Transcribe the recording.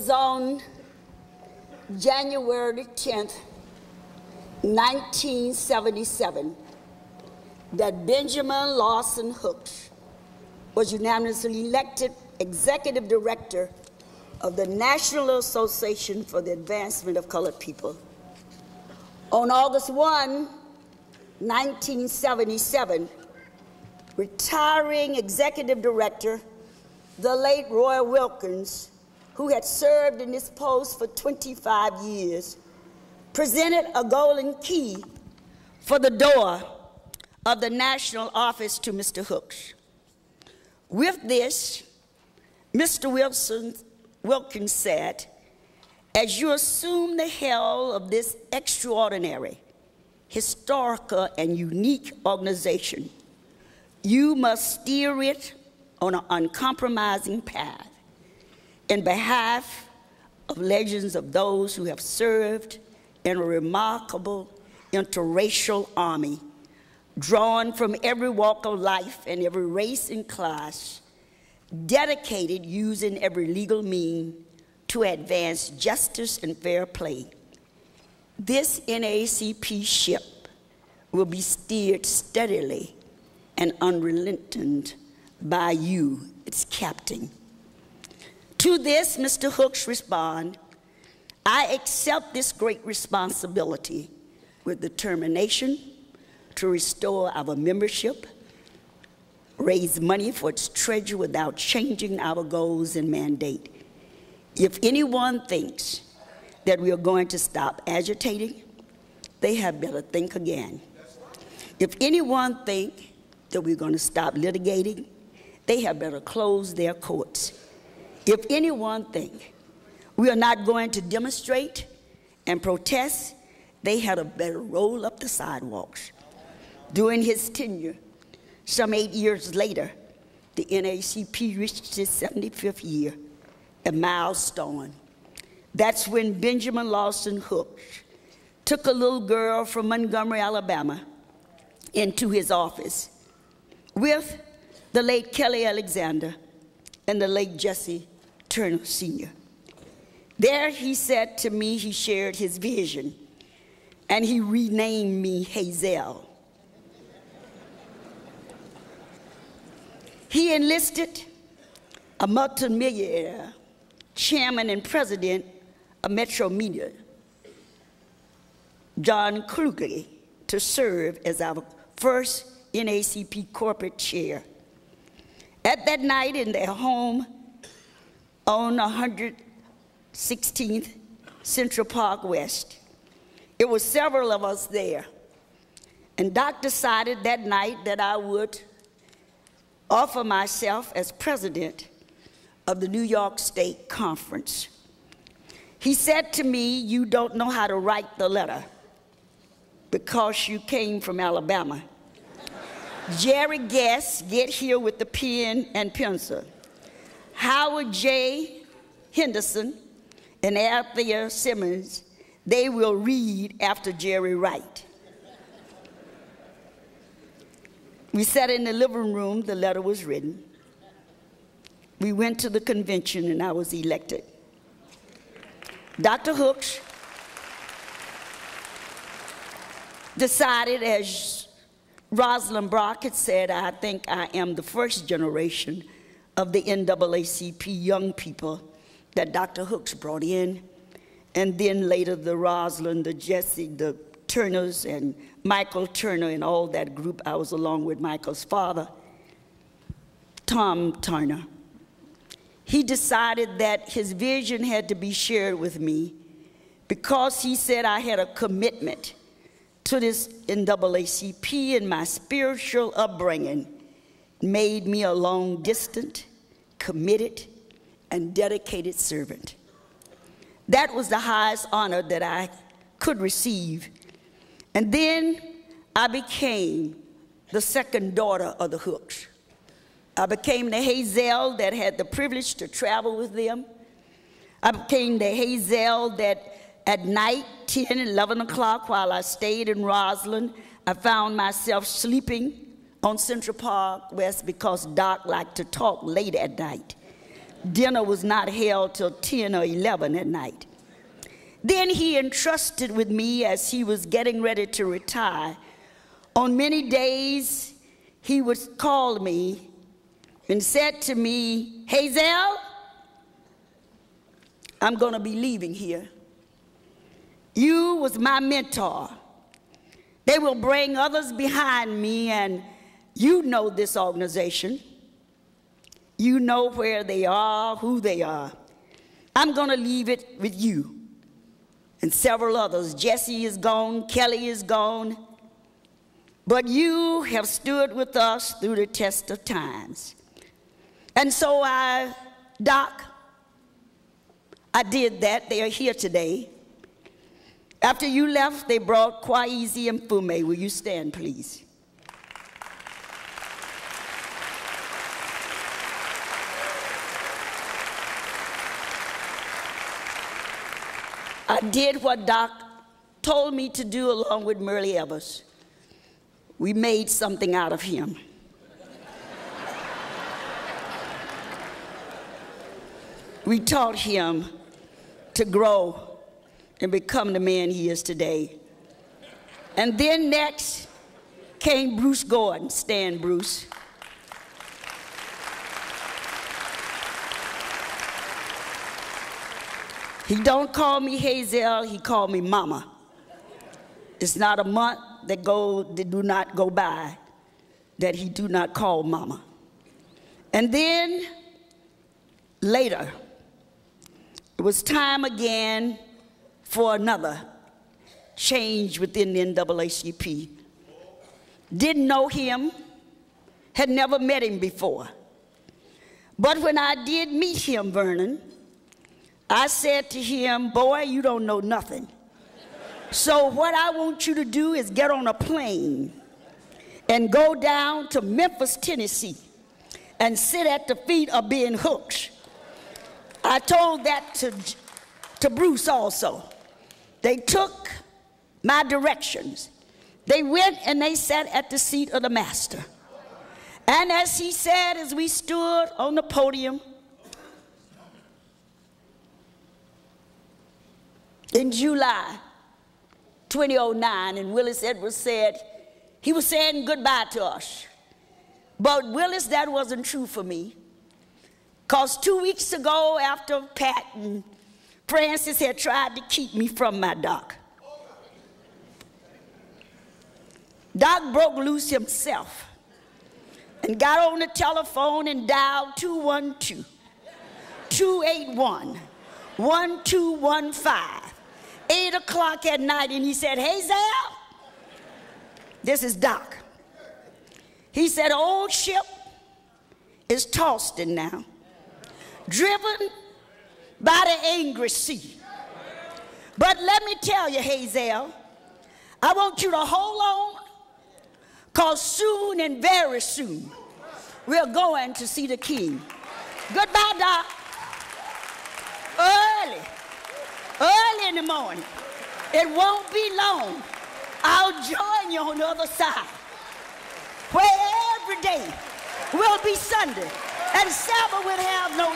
was on January 10th, 1977, that Benjamin Lawson Hooks was unanimously elected Executive Director of the National Association for the Advancement of Colored People. On August 1, 1977, retiring Executive Director, the late Roy Wilkins, who had served in this post for 25 years, presented a golden key for the door of the national office to Mr. Hooks. With this, Mr. Wilkins said, as you assume the helm of this extraordinary, historical, and unique organization, you must steer it on an uncompromising path in behalf of legends of those who have served in a remarkable interracial army, drawn from every walk of life and every race and class, dedicated using every legal means to advance justice and fair play. This NAACP ship will be steered steadily and unrelenting by you, its captain. To this, Mr. Hooks responded, I accept this great responsibility with determination to restore our membership, raise money for its treasure without changing our goals and mandate. If anyone thinks that we are going to stop agitating, they had better think again. If anyone thinks that we're going to stop litigating, they had better close their courts. If anyone thinks we are not going to demonstrate and protest, they had better roll up the sidewalks. During his tenure, some 8 years later, the NAACP reached its 75th year, a milestone. That's when Benjamin Lawson Hooks took a little girl from Montgomery, Alabama, into his office with the late Kelly Alexander and the late Jesse Turner Sr. There he said to me, he shared his vision, and he renamed me Hazel. He enlisted a multimillionaire, chairman and president of Metro Media, John Kluge, to serve as our first NAACP corporate chair. At that night in their home on 116th Central Park West, it was several of us there, and Doc decided that night that I would offer myself as president of the New York State Conference. He said to me, you don't know how to write the letter because you came from Alabama. Jerry Guest, get here with the pen and pencil. Howard J. Henderson and Althea Simmons, they will read after Jerry write. We sat in the living room, the letter was written. We went to the convention and I was elected. Dr. Hooks decided, as Rosalind Brock had said, I think I am the first generation of the NAACP young people that Dr. Hooks brought in, and then later the Rosalind, the Jesse, the Turners, and Michael Turner, and all that group. I was along with Michael's father, Tom Turner. He decided that his vision had to be shared with me because he said I had a commitment to this NAACP, and my spiritual upbringing made me a long-distance, committed, and dedicated servant. That was the highest honor that I could receive. And then I became the second daughter of the Hooks. I became the Hazel that had the privilege to travel with them. I became the Hazel that at night, 10, 11 o'clock, while I stayed in Roslyn, I found myself sleeping on Central Park West because Doc liked to talk late at night. dinner was not held till 10 or 11 at night. Then he entrusted with me as he was getting ready to retire. On many days, he would call me and said to me, Hazel, I'm going to be leaving here. You was my mentor. They will bring others behind me, and you know this organization. You know where they are, who they are. I'm going to leave it with you and several others. Jesse is gone, Kelly is gone. But you have stood with us through the test of times. And so Doc, I did that. They are here today. After you left, they brought Kwaizi and Fume. Will you stand, please? I did what Doc told me to do along with Merle Evers. We made something out of him. We taught him to grow and become the man he is today. And then next came Bruce Gordon. Stand, Bruce. He don't call me Hazel, he called me Mama. It's not a month that do not go by that he do not call Mama. And then later, it was time again for another change within the NAACP. Didn't know him, had never met him before. But when I did meet him, Vernon, I said to him, boy, you don't know nothing. So what I want you to do is get on a plane and go down to Memphis, Tennessee, and sit at the feet of Ben Hooks. I told that to Bruce also. They took my directions. They went and they sat at the seat of the master. And as he said, as we stood on the podium, in July 2009, and Willis Edwards said, he was saying goodbye to us. But Willis, that wasn't true for me. Because 2 weeks ago, after Pat and Francis had tried to keep me from my Doc, Doc broke loose himself and got on the telephone and dialed 212-281-1215, 8 o'clock at night, and he said, Hazel, this is Doc. He said, old ship is tossing now, driven by the angry sea. But let me tell you, Hazel, I want you to hold on, because soon and very soon, we're going to see the King. Goodbye, Doc. Early in the morning. It won't be long. I'll join you on the other side, where every day will be Sunday, and Sabbath will have no